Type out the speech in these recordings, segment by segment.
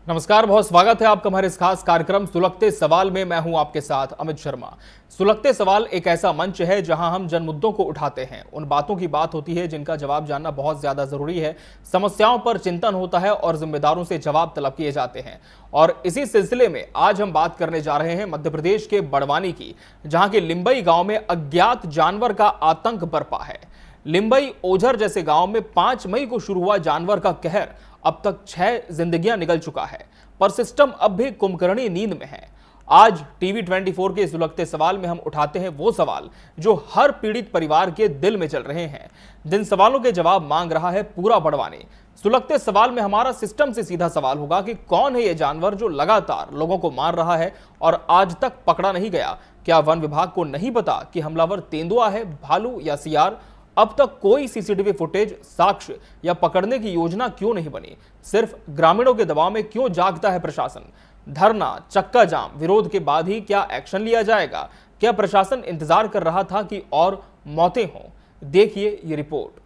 नमस्कार, बहुत स्वागत है आपका हमारे इस खास कार्यक्रम सुलगते सवाल में। मैं हूं आपके साथ अमित शर्मा। सुलगते सवाल एक ऐसा मंच है जहां हम जन मुद्दों को उठाते हैं। उन बातों की बात होती है जिनका जवाब जानना बहुत ज्यादा जरूरी है। समस्याओं पर चिंतन होता है और जिम्मेदारों से जवाब तलब किए जाते हैं। और इसी सिलसिले में आज हम बात करने जा रहे हैं मध्य प्रदेश के बड़वानी की, जहां के लिंबई गांव में अज्ञात जानवर का आतंक बरपा है। लिंबई ओझर जैसे गांव में 5 मई को शुरू हुआ जानवर का कहर अब तक 6 जिंदगियां निकल चुका है, पर सिस्टम अब भी कुंभकर्णी नींद में है। आज टीवी 24 के सुलगते सवाल में हम उठाते हैं वो सवाल जो हर पीड़ित परिवार के दिल में चल रहे हैं, जिन सवालों के जवाब मांग रहा है पूरा बड़वानी। सुलगते सवाल में हमारा सिस्टम से सीधा सवाल होगा कि कौन है ये जानवर जो लगातार लोगों को मार रहा है और आज तक पकड़ा नहीं गया। क्या वन विभाग को नहीं पता कि हमलावर तेंदुआ है, भालू या सियार? अब तक कोई सीसीटीवी फुटेज, साक्ष्य या पकड़ने की योजना क्यों नहीं बनी? सिर्फ ग्रामीणों के दबाव में क्यों जागता है प्रशासन? धरना, चक्का जाम, विरोध के बाद ही क्या एक्शन लिया जाएगा? क्या प्रशासन इंतजार कर रहा था कि और मौतें हों? देखिए ये रिपोर्ट।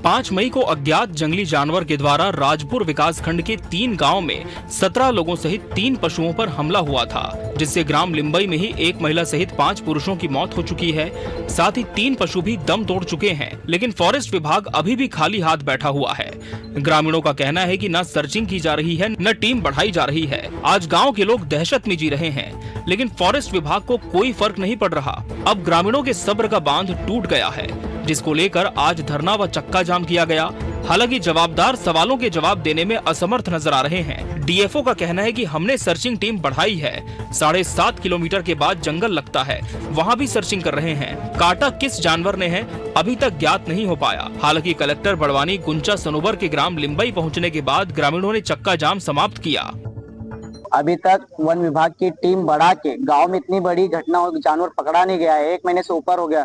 5 मई को अज्ञात जंगली जानवर के द्वारा राजपुर विकासखंड के 3 गांव में 17 लोगों सहित 3 पशुओं पर हमला हुआ था, जिससे ग्राम लिंबई में ही एक महिला सहित 5 पुरुषों की मौत हो चुकी है। साथ ही 3 पशु भी दम तोड़ चुके हैं, लेकिन फॉरेस्ट विभाग अभी भी खाली हाथ बैठा हुआ है। ग्रामीणों का कहना है कि न सर्चिंग की जा रही है, न टीम बढ़ाई जा रही है। आज गाँव के लोग दहशत में जी रहे हैं, लेकिन फॉरेस्ट विभाग को कोई फर्क नहीं पड़ रहा। अब ग्रामीणों के सब्र का बांध टूट गया है, जिसको लेकर आज धरना व चक्का जाम किया गया। हालांकि जवाबदार सवालों के जवाब देने में असमर्थ नजर आ रहे हैं। डीएफओ का कहना है कि हमने सर्चिंग टीम बढ़ाई है, 7.5 किलोमीटर के बाद जंगल लगता है, वहां भी सर्चिंग कर रहे हैं। काटा किस जानवर ने है अभी तक ज्ञात नहीं हो पाया। हालांकि कलेक्टर बड़वानी गुंचा सनोवर के ग्राम लिंबई पहुंचने के बाद ग्रामीणों ने चक्का जाम समाप्त किया। अभी तक वन विभाग की टीम बढ़ा के गांव में इतनी बड़ी घटना और जानवर पकड़ा नहीं गया है, 1 महीने से ऊपर हो गया।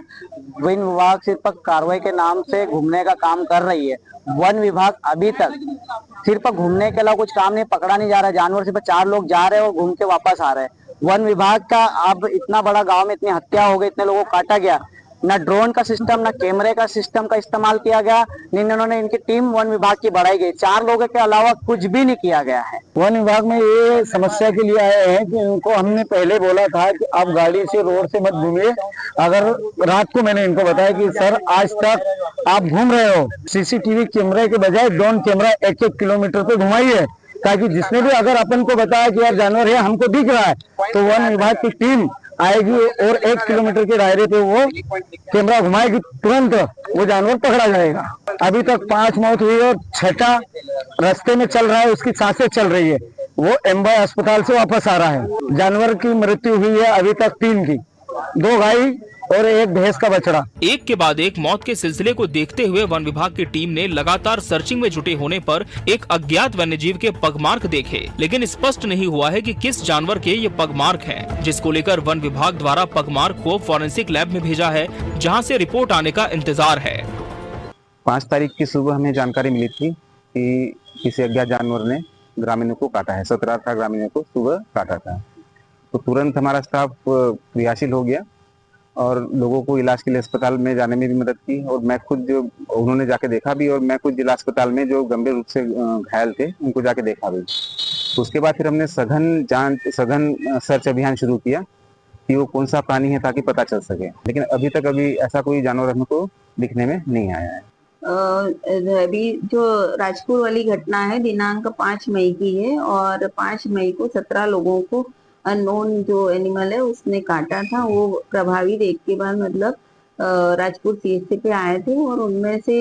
वन विभाग सिर्फ कार्रवाई के नाम से घूमने का काम कर रही है। वन विभाग अभी तक सिर्फ घूमने के अलावा कुछ काम नहीं, पकड़ा नहीं जा रहा। जानवर सिर्फ 4 लोग जा रहे हैं और घूम के वापस आ रहे हैं। वन विभाग का अब इतना बड़ा गाँव में इतनी हत्या हो गई, इतने लोगों को काटा गया, न ड्रोन का सिस्टम, न कैमरे का सिस्टम का इस्तेमाल किया गया। इन्होंने इनकी टीम वन विभाग की बढ़ाई गई, 4 लोगों के अलावा कुछ भी नहीं किया गया है। वन विभाग में ये समस्या के लिए आए हैं कि उनको हमने पहले बोला था कि आप गाड़ी से रोड से मत घूमिए। अगर रात को मैंने इनको बताया कि सर आज तक आप घूम रहे हो, सीसीटीवी कैमरे के बजाय ड्रोन कैमरा 1-1 किलोमीटर पे घुमाइए, ताकि जिसने भी अगर अपन को बताया कि यार जानवर है हमको दिख रहा है, तो वन विभाग की टीम आएगी और 1 किलोमीटर के दायरे पे वो कैमरा घुमाएगी, तुरंत वो जानवर पकड़ा जाएगा। अभी तक 5 मौत हुई और 6ठा रास्ते में चल रहा है, उसकी सांसें चल रही है, वो एम्बाई अस्पताल से वापस आ रहा है। जानवर की मृत्यु हुई है अभी तक 3 की, 2 गाय और 1 भैंस का बछड़ा। एक के बाद एक मौत के सिलसिले को देखते हुए वन विभाग की टीम ने लगातार सर्चिंग में जुटे होने पर एक अज्ञात वन्यजीव के पगमार्क देखे, लेकिन स्पष्ट नहीं हुआ है कि किस जानवर के ये पगमार्क हैं, जिसको लेकर वन विभाग द्वारा पगमार्क को फॉरेंसिक लैब में भेजा है, जहां से रिपोर्ट आने का इंतजार है। 5 तारीख की सुबह हमें जानकारी मिली थी कि किसी अज्ञात जानवर ने ग्रामीणों को काटा है, 17 ग्रामीणों को सुबह काटा था। तो तुरंत हमारा स्टाफ क्रियाशील हो गया और लोगों को इलाज के लिए अस्पताल में जाने में भी मदद की। और मैं खुद जो उन्होंने जाके देखा भी, और मैं खुद जिला अस्पताल में जो गंभीर रूप से घायल थे उनको जाके देखा भी। तो उसके बाद फिर हमने सघन सर्च अभियान शुरू किया कि वो कौन सा प्राणी है ताकि पता चल सके, लेकिन अभी ऐसा कोई जानवर हमको दिखने में नहीं आया है। अभी जो राजपुर वाली घटना है दिनांक 5 मई की है और 5 मई को 17 लोगों को अननोन जो एनिमल है उसने काटा था। वो प्रभावी देख के बाद मतलब राजपुर सीएचसी पे आए थे और उनमें से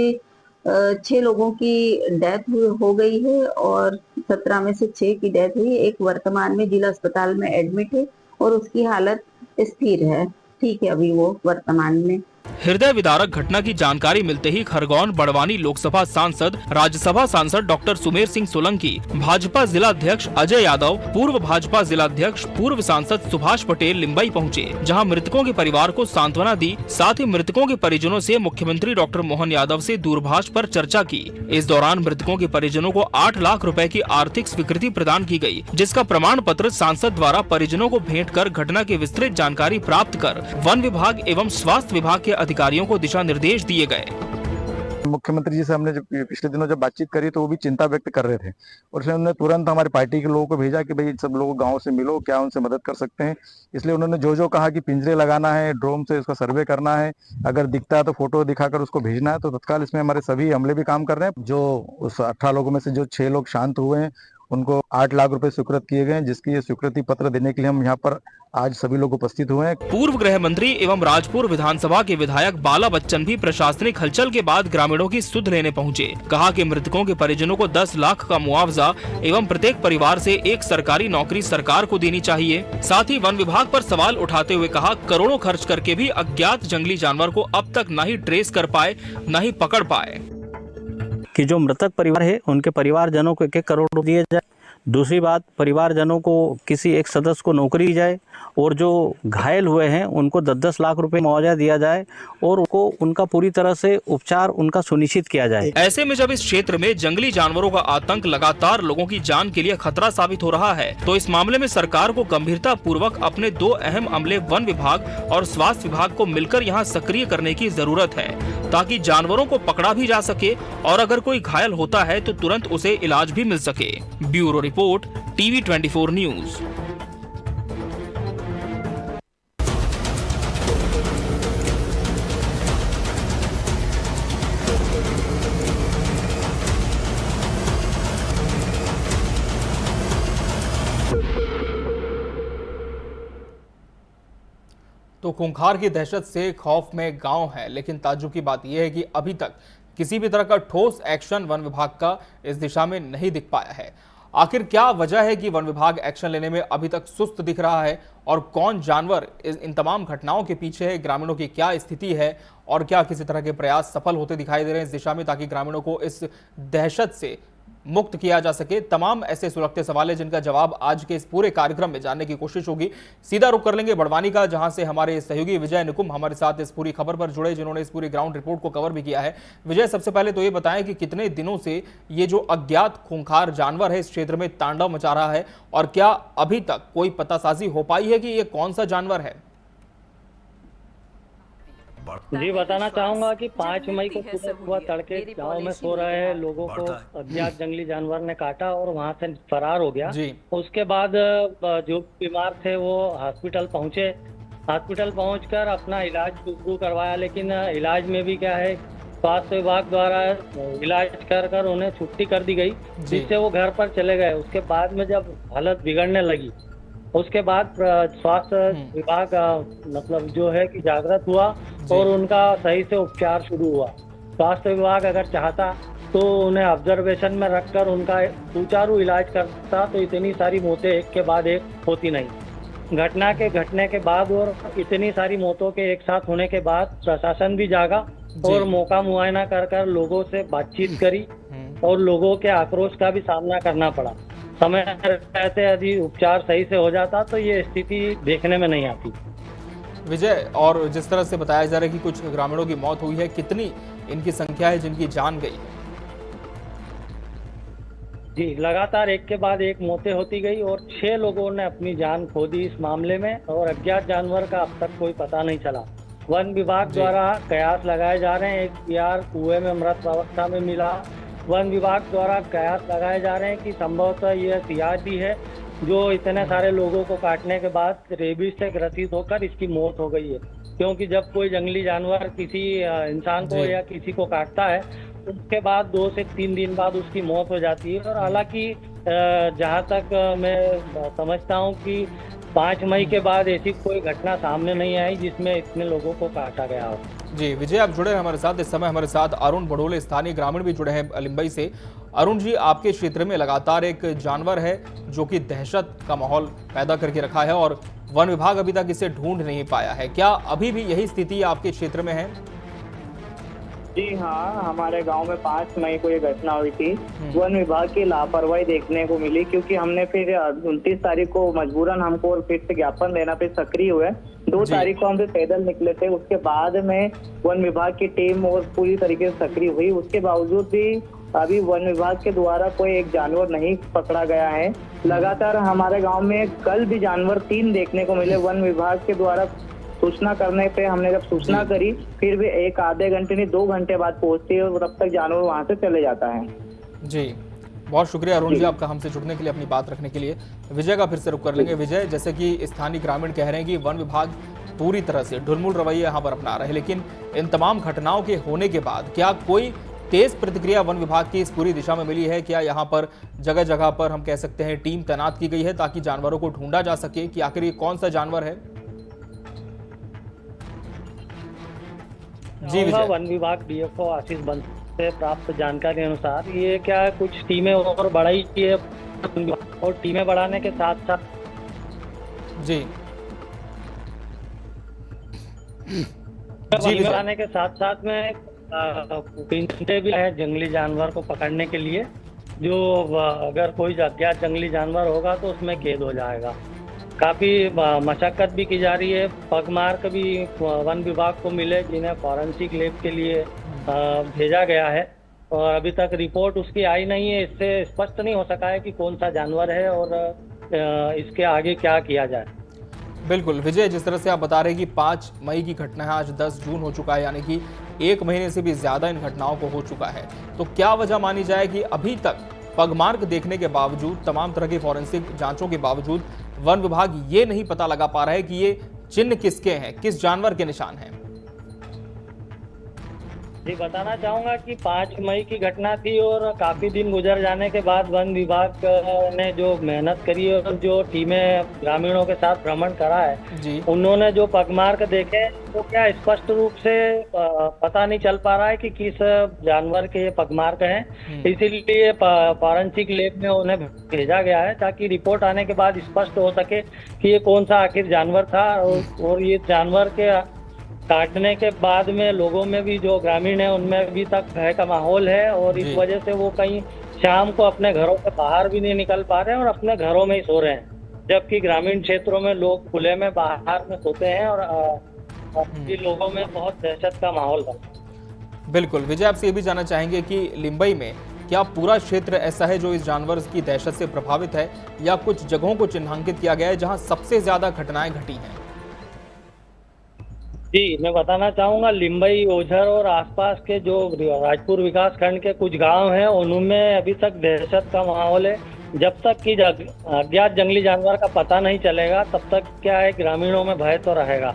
6 लोगों की डेथ हो गई है और 17 में से 6 की डेथ हुई। एक वर्तमान में जिला अस्पताल में एडमिट है और उसकी हालत स्थिर है, ठीक है अभी वो वर्तमान में। हृदय विदारक घटना की जानकारी मिलते ही खरगोन बड़वानी लोकसभा सांसद, राज्यसभा सांसद डॉक्टर सुमेर सिंह सोलंकी, भाजपा जिला अध्यक्ष अजय यादव, पूर्व भाजपा जिला अध्यक्ष पूर्व सांसद सुभाष पटेल लिंबई पहुंचे, जहां मृतकों के परिवार को सांत्वना दी। साथ ही मृतकों के परिजनों से मुख्यमंत्री डॉक्टर मोहन यादव से दूरभाष पर चर्चा की। इस दौरान मृतकों के परिजनों को 8 लाख रुपए की आर्थिक स्वीकृति प्रदान की गई, जिसका प्रमाण पत्र सांसद द्वारा परिजनों को भेंट कर घटना की विस्तृत जानकारी प्राप्त कर वन विभाग एवं स्वास्थ्य विभाग के अधिकारियों को दिशा निर्देश दिए गए। मुख्यमंत्री जी से हमने जब पिछले दिनों जब बातचीत करी तो वो भी चिंता व्यक्त कर रहे थे और इसलिए उन्होंने तुरंत हमारी पार्टी के लोगों को भेजा कि भाई सब लोग गांव से मिलो, क्या उनसे मदद कर सकते हैं। इसलिए उन्होंने जो कहा कि पिंजरे लगाना है, ड्रोन से इसका सर्वे करना है, अगर दिखता है तो फोटो दिखाकर उसको भेजना है, तो तत्काल इसमें हमारे सभी अमले भी काम कर रहे हैं। जो उस 18 लोगों में से जो 6 लोग शांत हुए हैं उनको 8 लाख रुपए स्वीकृत किए गए, जिसकी ये स्वीकृति पत्र देने के लिए हम यहाँ पर आज सभी लोग उपस्थित हुए हैं। पूर्व गृह मंत्री एवं राजपुर विधानसभा के विधायक बाला बच्चन भी प्रशासनिक हलचल के बाद ग्रामीणों की सुध लेने पहुंचे। कहा कि मृतकों के परिजनों को 10 लाख का मुआवजा एवं प्रत्येक परिवार से एक सरकारी नौकरी सरकार को देनी चाहिए। साथ ही वन विभाग पर सवाल उठाते हुए कहा, करोड़ों खर्च करके भी अज्ञात जंगली जानवर को अब तक न ही ट्रेस कर पाए न ही पकड़ पाए। कि जो मृतक परिवार है उनके परिवारजनों को 1-1 करोड़ दिए जाए। दूसरी बात, परिवारजनों को किसी एक सदस्य को नौकरी दी जाए और जो घायल हुए हैं उनको 10-10 लाख रुपए मुआवजा दिया जाए और उनको उनका पूरी तरह से उपचार उनका सुनिश्चित किया जाए। ऐसे में जब इस क्षेत्र में जंगली जानवरों का आतंक लगातार लोगों की जान के लिए खतरा साबित हो रहा है, तो इस मामले में सरकार को गंभीरता पूर्वक अपने 2 अहम अमले वन विभाग और स्वास्थ्य विभाग को मिलकर यहाँ सक्रिय करने की जरूरत है, ताकि जानवरों को पकड़ा भी जा सके और अगर कोई घायल होता है तो तुरंत उसे इलाज भी मिल सके। Bureau report, TV 24 news. तो खूंखार की दहशत से खौफ में गांव है, लेकिन ताज्जुब की बात यह है कि अभी तक किसी भी तरह का ठोस एक्शन वन विभाग का इस दिशा में नहीं दिख पाया है। आखिर क्या वजह है कि वन विभाग एक्शन लेने में अभी तक सुस्त दिख रहा है और कौन जानवर इन तमाम घटनाओं के पीछे है, ग्रामीणों की क्या स्थिति है और क्या किसी तरह के प्रयास सफल होते दिखाई दे रहे हैं इस दिशा में, ताकि ग्रामीणों को इस दहशत से मुक्त किया जा सके। तमाम ऐसे सुलगते सवाल है जिनका जवाब आज के इस पूरे कार्यक्रम में जानने की कोशिश होगी। सीधा रुख कर लेंगे बड़वानी का, जहां से हमारे सहयोगी विजय निकुम हमारे साथ इस पूरी खबर पर जुड़े, जिन्होंने इस पूरी ग्राउंड रिपोर्ट को कवर भी किया है। विजय, सबसे पहले तो ये बताएं कि कितने दिनों से ये जो अज्ञात खूंखार जानवर है इस क्षेत्र में तांडव मचा रहा है और क्या अभी तक कोई पतासाजी हो पाई है कि ये कौन सा जानवर है? जी, बताना चाहूंगा कि 5 मई को सुबह तड़के गांव में सो रहे लोगों को अज्ञात जंगली जानवर ने काटा और वहां से फरार हो गया। उसके बाद जो बीमार थे वो हॉस्पिटल पहुंचे। हॉस्पिटल पहुंचकर अपना इलाज शुरू करवाया, लेकिन इलाज में भी क्या है, स्वास्थ्य विभाग द्वारा इलाज कर उन्हें छुट्टी कर दी गई, जिससे वो घर पर चले गए। उसके बाद में जब हालत बिगड़ने लगी, उसके बाद स्वास्थ्य विभाग मतलब जो है कि जागृत हुआ और उनका सही से उपचार शुरू हुआ। स्वास्थ्य विभाग अगर चाहता तो उन्हें ऑब्जर्वेशन में रखकर उनका सुचारू इलाज करता, तो इतनी सारी मौतें एक के बाद एक होती नहीं। घटना के घटने के बाद और इतनी सारी मौतों के एक साथ होने के बाद प्रशासन भी जागा और मौका मुआयना कर लोगों से बातचीत करी और लोगों के आक्रोश का भी सामना करना पड़ा। समय रहते यदि उपचार सही से हो जाता तो ये स्थिति देखने में नहीं आती। विजय, और जिस तरह से बताया जा रहा है कि कुछ ग्रामीणों की मौत हुई है, कितनी इनकी संख्या है जिनकी जान गई? जी, लगातार एक के बाद एक मौतें होती गई और 6 लोगों ने अपनी जान खो दी इस मामले में और अज्ञात जानवर का अब तक कोई पता नहीं चला। वन विभाग द्वारा कयास लगाए जा रहे हैं। एक सियार कुएं में मृत अवस्था में मिला। वन विभाग द्वारा कयास लगाए जा रहे हैं कि संभवतः यह सियार भी है जो इतने सारे लोगों को काटने के बाद रेबीज से ग्रसित होकर इसकी मौत हो गई है। क्योंकि जब कोई जंगली जानवर किसी इंसान को या किसी को काटता है, उसके बाद 2 से 3 दिन बाद उसकी मौत हो जाती है। और हालांकि जहां तक मैं समझता हूं कि 5 मई के बाद ऐसी कोई घटना सामने नहीं आई जिसमें इतने लोगों को काटा गया हो। जी विजय, आप जुड़े हैं हमारे साथ। इस समय हमारे साथ अरुण बड़ोले, स्थानीय ग्रामीण भी जुड़े हैं लिंबई से। अरुण जी, आपके क्षेत्र में लगातार एक जानवर है जो कि दहशत का माहौल पैदा करके रखा है और वन विभाग अभी तक इसे ढूंढ नहीं पाया है। क्या अभी भी यही स्थिति आपके क्षेत्र में है? जी हाँ, हमारे गांव में 5 मई को ये घटना हुई थी। वन विभाग की लापरवाही देखने को मिली, क्योंकि हमने फिर 29 तारीख को मजबूरन हमको और फिर से ज्ञापन देना पे सक्रिय हुए। 2 तारीख को हम फिर पैदल निकले थे। उसके बाद में वन विभाग की टीम और पूरी तरीके से सक्रिय हुई। उसके बावजूद भी अभी वन विभाग के द्वारा कोई एक जानवर नहीं पकड़ा गया है। लगातार हमारे गाँव में कल भी जानवर 3 देखने को मिले। वन विभाग के द्वारा सूचना करने पे हमने जब सूचना करी, फिर भी एक आधे घंटे नहीं 2 घंटे बाद पहुंचती है और तब तक जानवर वहां से चले जाता है। जी, बहुत शुक्रिया अरुण जी आपका हमसे जुड़ने के लिए, अपनी बात रखने के लिए। विजय का फिर से रुख कर लेंगे। विजय, जैसे कि स्थानीय ग्रामीण कह रहे हैं कि वन विभाग पूरी तरह से ढुलमुल रवैया यहाँ पर अपना रहे, लेकिन इन तमाम घटनाओं के होने के बाद क्या कोई तेज प्रतिक्रिया वन विभाग की इस पूरी दिशा में मिली है? क्या यहाँ पर जगह जगह पर हम कह सकते हैं टीम तैनात की गई है ताकि जानवरों को ढूंढा जा सके कि आखिर ये कौन सा जानवर है? जी विजय। वन विभाग डीएफओ आशीष बंस से प्राप्त जानकारी अनुसार ये क्या है, कुछ टीमें और बढ़ाई है और टीमें बढ़ाने के साथ साथ जी बढ़ाने के साथ साथ में पिंजरे भी है जंगली जानवर को पकड़ने के लिए, जो अगर कोई अज्ञात जंगली जानवर होगा तो उसमें कैद हो जाएगा। काफी मशक्कत भी की जा रही है। पगमार्क भी वन विभाग को मिले, जिन्हें फॉरेंसिक लैब के लिए भेजा गया है और अभी तक रिपोर्ट उसकी आई नहीं है। इससे स्पष्ट नहीं हो सका है कि कौन सा जानवर है और इसके आगे क्या किया जाए। बिल्कुल विजय, जिस तरह से आप बता रहे हैं कि 5 मई की घटना है, आज 10 जून हो चुका है, यानी कि 1 महीने से भी ज्यादा इन घटनाओं को हो चुका है। तो क्या वजह मानी जाए कि अभी तक पगमार्क देखने के बावजूद, तमाम तरह की फॉरेंसिक जांचों के बावजूद वन विभाग ये नहीं पता लगा पा रहा है कि ये चिन्ह किसके हैं, किस जानवर के निशान हैं? जी बताना चाहूंगा कि 5 मई की घटना थी और काफी दिन गुजर जाने के बाद वन विभाग ने जो मेहनत करी और जो टीमें ग्रामीणों के साथ भ्रमण करा है जी। उन्होंने जो पगमार्क देखे तो क्या स्पष्ट रूप से पता नहीं चल पा रहा है कि किस जानवर के ये पगमार्क हैं। इसीलिए फॉरेंसिक लैब में उन्हें भेजा गया है ताकि रिपोर्ट आने के बाद स्पष्ट हो सके कि ये कौन सा आखिर जानवर था और ये जानवर के काटने के बाद में लोगों में भी, जो ग्रामीण है उनमें अभी तक भय का माहौल है और इस वजह से वो कहीं शाम को अपने घरों से बाहर भी नहीं निकल पा रहे हैं और अपने घरों में ही सो रहे हैं, जबकि ग्रामीण क्षेत्रों में लोग खुले में बाहर में सोते हैं और लोगों में बहुत दहशत का माहौल बना। बिल्कुल विजय, आपसे ये भी जानना चाहेंगे कि लिम्बई में क्या पूरा क्षेत्र ऐसा है जो इस जानवर की दहशत से प्रभावित है, या कुछ जगहों को चिन्हांकित किया गया है जहां सबसे ज्यादा घटनाएं घटी हैं? जी मैं बताना चाहूंगा, लिम्बई, ओझर और आसपास के जो राजपुर विकास खंड के कुछ गांव हैं उनमें अभी तक दहशत का माहौल है। जब तक कि अज्ञात जंगली जानवर का पता नहीं चलेगा तब तक क्या है, ग्रामीणों में भय तो रहेगा,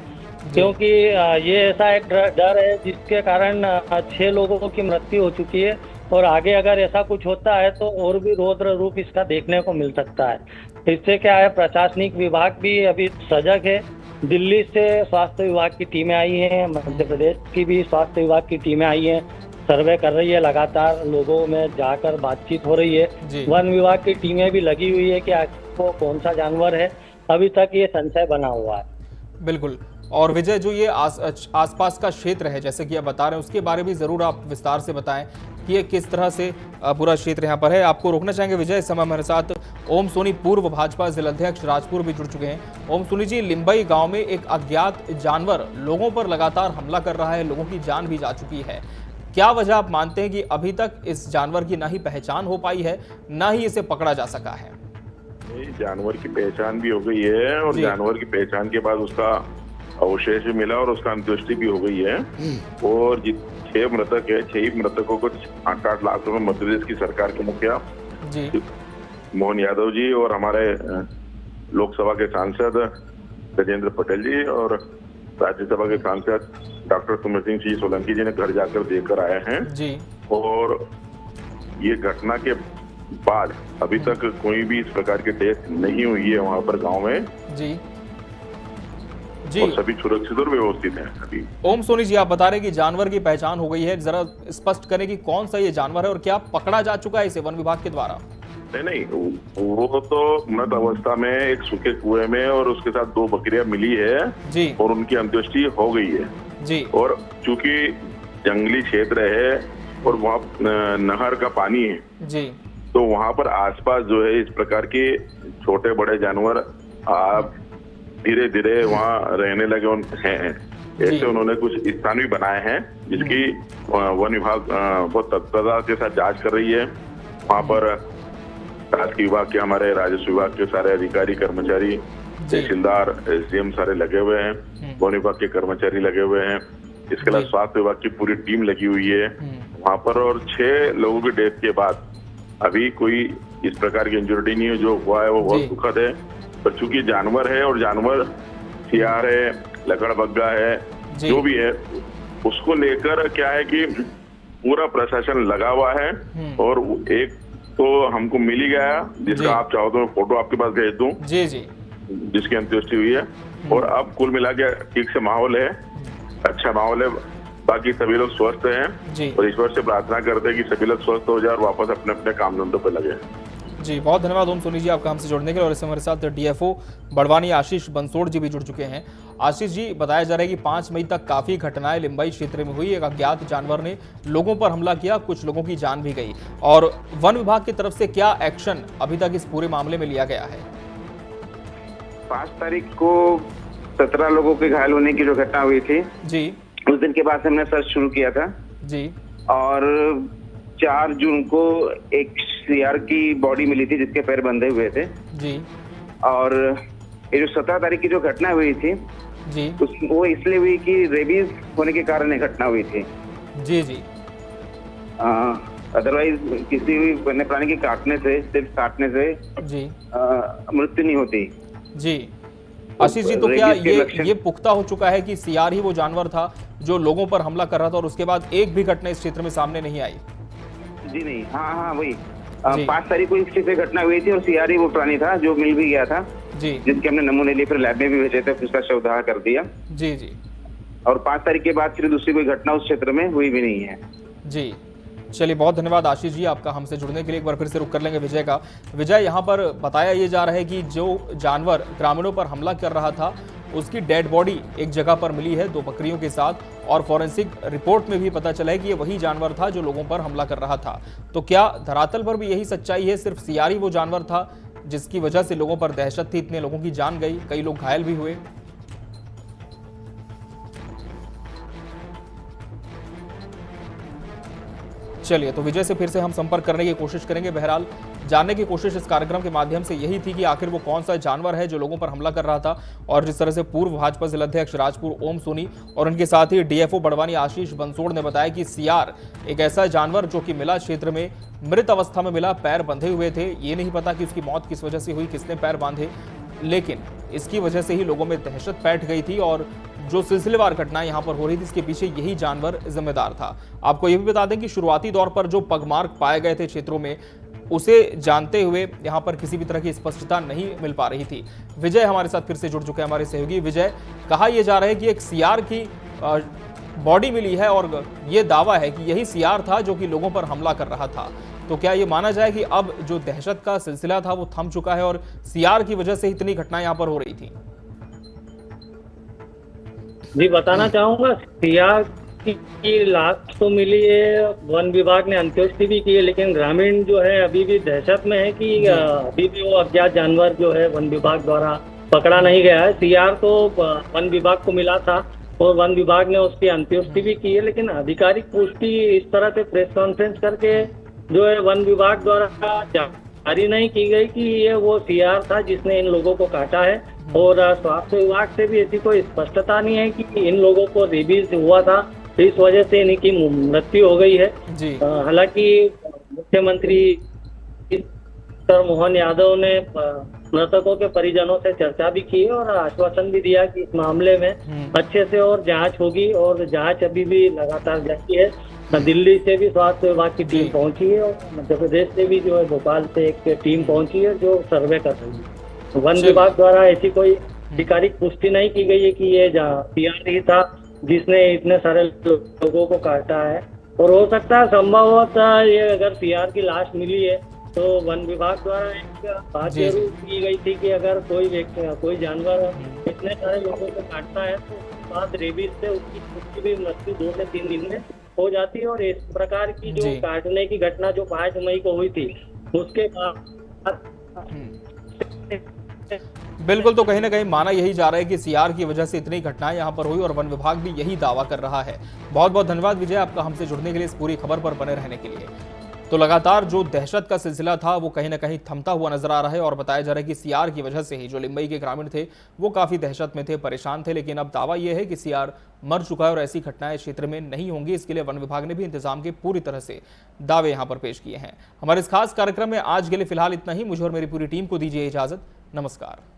क्योंकि ये ऐसा एक डर है जिसके कारण 6 लोगों की मृत्यु हो चुकी है और आगे अगर ऐसा कुछ होता है तो और भी रौद्र रूप इसका देखने को मिल सकता है। इससे क्या है, प्रशासनिक विभाग भी अभी सजग है। दिल्ली से स्वास्थ्य विभाग की टीमें आई हैं, मध्य प्रदेश की भी स्वास्थ्य विभाग की टीमें आई हैं, सर्वे कर रही है, लगातार लोगों में जाकर बातचीत हो रही है। वन विभाग की टीमें भी लगी हुई है कि आपको कौन सा जानवर है, अभी तक ये संशय बना हुआ है। बिल्कुल। और विजय, जो ये आसपास का क्षेत्र है जैसे कि आप बता रहे हैं, उसके बारे में जरूर आप विस्तार से बताएं कि ये किस तरह से पूरा क्षेत्र यहाँ पर है। आपको रोकना चाहेंगे विजय, इस समय हमारे साथ ओम सोनी, पूर्व भाजपा जिलाध्यक्ष राजपुर, भी जुड़ चुके हैं। ओम सोनी जी, लिम्बई गांव में एक अज्ञात जानवर लोगों पर लगातार हमला कर रहा है, लोगों की जान भी जा चुकी है। क्या वजह आप मानते हैं कि अभी तक इस जानवर की ना ही पहचान हो पाई है, ना ही इसे पकड़ा जा सका है? जानवर की पहचान भी हो गई है और जानवर की पहचान के बाद उसका अवशेष भी मिला और उसका अंत्येष्टि भी हो गई है और 6 मृतक है, 6 मृतकों को 8-8 लाख रुपए मध्य प्रदेश की सरकार के मुखिया मोहन यादव जी और हमारे लोकसभा के सांसद गजेंद्र पटेल जी और राज्यसभा के सांसद डॉक्टर सुमित सिंह जी सोलंकी जी ने घर जाकर देकर आए हैं जी। और ये घटना के बाद अभी तक कोई भी इस प्रकार की टेस्ट नहीं हुई है वहाँ पर गाँव में जी। और सभी सुरक्षित और व्यवस्थित हैं अभी। ओम सोनी जी, आप बता रहे हैं कि जानवर की पहचान हो गई है, जरा स्पष्ट करें कि कौन सा ये जानवर है और क्या पकड़ा जा चुका है इसे वन विभाग के द्वारा? नहीं, वो तो मृत अवस्था में एक सूखे कुएं में और उसके साथ 2 बकरियां मिली है जी। और उनकी अंत्येष्टि हो गई है जी। और चूंकि जंगली क्षेत्र है और वहाँ नहर का पानी है जी। तो वहाँ पर आसपास जो है इस प्रकार के छोटे बड़े जानवर धीरे धीरे वहाँ रहने लगे हैं। ऐसे उन्होंने कुछ स्थान भी बनाए हैं जिसकी वन विभाग बहुत तत्परता के साथ जांच कर रही है। वहाँ पर राजस्व विभाग के, हमारे राजस्व विभाग के सारे अधिकारी कर्मचारी, तहसीलदार, एसडीएम सारे लगे हुए हैं, वन विभाग के कर्मचारी लगे हुए हैं। इसके अलावा स्वास्थ्य विभाग की पूरी टीम लगी हुई है वहाँ पर। और 6 लोगों की डेथ के बाद अभी कोई इस प्रकार की इंजरी नहीं है। जो हुआ है वो बहुत दुखद है, पर चूंकि जानवर है और जानवर सियार है, लकड़बग्गा है, जो भी है, उसको लेकर क्या है कि पूरा प्रशासन लगा हुआ है। और एक तो हमको मिल ही गया जिसका आप चाहो तो फोटो आपके पास भेज दूं, जी जी, जिसकी अंत्येष्टि हुई है। और अब कुल मिला के ठीक से माहौल है, अच्छा माहौल है, बाकी सभी लोग स्वस्थ हैं और ईश्वर से प्रार्थना करते हैं कि सभी लोग स्वस्थ हो जाए और वापस अपने अपने काम धंधों पर लगे। जी, बहुत धन्यवाद ओम सोनी जी आपका हमसे जुड़ने के लिए। और इस हमारे साथ डीएफओ बड़वानी आशीष बंसोड़ जी भी जुड़ चुके हैं। आशीष जी, बताया जा रहा है कि 5 मई तक काफी घटनाएं लिम्बई क्षेत्र में हुई। एक अज्ञात जानवर ने लोगों पर हमला किया, कुछ लोगों की जान भी गई। और वन विभाग की तरफ से क्या एक्शन अभी तक इस पूरे मामले में लिया गया है? 5 तारीख को 17 लोगों के घायल होने की जो घटना हुई थी जी, उस दिन के बाद हमने सर्च शुरू किया था जी। और 4 जून को एक सीआर की बॉडी मिली थी जिसके पैर बंधे हुए थे जी। और ये जो 17 तारीख की जो घटना हुई थी जी, वो इसलिए हुई कि रेबीज होने के कारण ये घटना हुई थी। जी जी। अदरवाइज किसी भी वन्य प्राणी के काटने से, सिर्फ काटने से जी मृत्यु नहीं होती। जी आशीष जी, तो क्या ये पुख्ता हो चुका है कि सियार ही वो जानवर था जो लोगों पर हमला कर रहा था और उसके बाद एक भी घटना इस क्षेत्र में सामने नहीं आई? जी नहीं, हाँ वही 5 तारीख को इस क्षेत्र में घटना हुई थी और सियार ही वो प्राणी था जो मिल भी गया था जी, जिसके हमने नमूने लिए, फिर लैब में भी भेजे थे, फिर उसका शवदाह कर दिया। जी जी। और 5 तारीख के बाद फिर दूसरी कोई घटना उस क्षेत्र में हुई भी नहीं है। जी, चलिए बहुत धन्यवाद आशीष जी आपका हमसे जुड़ने के लिए। एक बार फिर से रुक कर लेंगे विजय का। विजय, यहाँ पर बताया ये जा रहा है कि जो जानवर ग्रामीणों पर हमला कर रहा था उसकी डेड बॉडी एक जगह पर मिली है 2 बकरियों के साथ, और फॉरेंसिक रिपोर्ट में भी पता चला है कि ये वही जानवर था जो लोगों पर हमला कर रहा था। तो क्या धरातल पर भी यही सच्चाई है, सिर्फ सियार ही वो जानवर था जिसकी वजह से लोगों पर दहशत थी, इतने लोगों की जान गई, कई लोग घायल भी हुए? चलिए, तो विजय से फिर से हम संपर्क करने की कोशिश करेंगे। बहरहाल जानने की कोशिश इस कार्यक्रम के माध्यम से यही थी कि आखिर वो कौन सा जानवर है जो लोगों पर हमला कर रहा था। और जिस तरह से पूर्व भाजपा जिलाध्यक्ष राजपुर ओम सोनी और उनके साथ ही डीएफओ बड़वानी आशीष बंसोड़ ने बताया कि सियार एक ऐसा जानवर जो कि मिला क्षेत्र में मृत अवस्था में मिला, पैर बंधे हुए थे। ये नहीं पता कि उसकी मौत किस वजह से हुई, किसने पैर बांधे, लेकिन इसकी वजह से ही लोगों में दहशत बैठ गई थी। और जो सिलसिलेवार घटना यहाँ पर हो रही थी इसके पीछे यही जानवर जिम्मेदार था। आपको ये भी बता दें कि शुरुआती दौर पर जो पगमार्क पाए गए थे क्षेत्रों में, उसे जानते हुए यहाँ पर किसी भी तरह की स्पष्टता नहीं मिल पा रही थी। विजय हमारे साथ फिर से जुड़ चुके हैं, हमारे सहयोगी। विजय, कहा यह जा रहा है कि एक सियार की बॉडी मिली है और ये दावा है कि यही सियार था जो कि लोगों पर हमला कर रहा था। तो क्या ये माना जाए कि अब जो दहशत का सिलसिला था वो थम चुका है और सियार की वजह से इतनी घटनाएं यहाँ पर हो रही थी? जी, बताना चाहूंगा, सियार की लाश तो मिली है, वन विभाग ने अंत्येष्टि भी की है, लेकिन ग्रामीण जो है अभी भी दहशत में है कि अभी भी वो अज्ञात जानवर जो है वन विभाग द्वारा पकड़ा नहीं गया है। सियार तो वन विभाग को मिला था और वन विभाग ने उसकी अंत्येष्टि भी की है, लेकिन आधिकारिक पुष्टि इस तरह से प्रेस कॉन्फ्रेंस करके जो है वन विभाग द्वारा जारी नहीं की गई कि ये वो सियार था जिसने इन लोगों को काटा है। और स्वास्थ्य विभाग से भी ऐसी कोई स्पष्टता नहीं है कि इन लोगों को रेबीज हुआ था, इस वजह से इनकी मृत्यु हो गई है। हालांकि मुख्यमंत्री मोहन यादव ने मृतकों के परिजनों से चर्चा भी की और आश्वासन भी दिया कि इस मामले में अच्छे से और जांच होगी, और जांच अभी भी लगातार जारी है। दिल्ली से भी स्वास्थ्य विभाग की टीम पहुंची है और मध्य प्रदेश से भी जो है भोपाल से एक टीम पहुंची है जो सर्वे कर रही है। वन विभाग द्वारा ऐसी कोई आधिकारिक पुष्टि नहीं की गई है कि ये सियार ही था जिसने इतने सारे लोगों को काटा है। और हो सकता है संभवतः ये अगर सियार की लाश मिली है तो वन विभाग द्वारा एक बात जरूर की गई थी कि अगर कोई जानवर इतने सारे लोगों को काटता है तो बाद रेबीज से उसकी भी मृत्यु 2 से 3 दिन में हो जाती है। और इस प्रकार की जो काटने की घटना जो 5 मई को हुई थी उसके बाद बिल्कुल, तो कहीं ना कहीं माना यही जा रहा है कि सीआर की वजह से इतनी घटनाएं यहां पर हुई और वन विभाग भी यही दावा कर रहा है। बहुत बहुत धन्यवाद विजय आपका हमसे जुड़ने के लिए, इस पूरी खबर पर बने रहने के लिए। तो लगातार जो दहशत का सिलसिला था वो कहीं ना कहीं थमता हुआ नजर आ रहा है और बताया जा रहा है कि सीआर की वजह से ही जो लिम्बई के ग्रामीण थे वो काफी दहशत में थे, परेशान थे। लेकिन अब दावा यह है कि सीआर मर चुका है और ऐसी घटनाएं क्षेत्र में नहीं होंगी। इसके लिए वन विभाग ने भी इंतजाम के पूरी तरह से दावे यहां पर पेश किए हैं। हमारे इस खास कार्यक्रम में आज के लिए फिलहाल इतना ही। मुझे और मेरी पूरी टीम को दीजिए इजाजत। नमस्कार।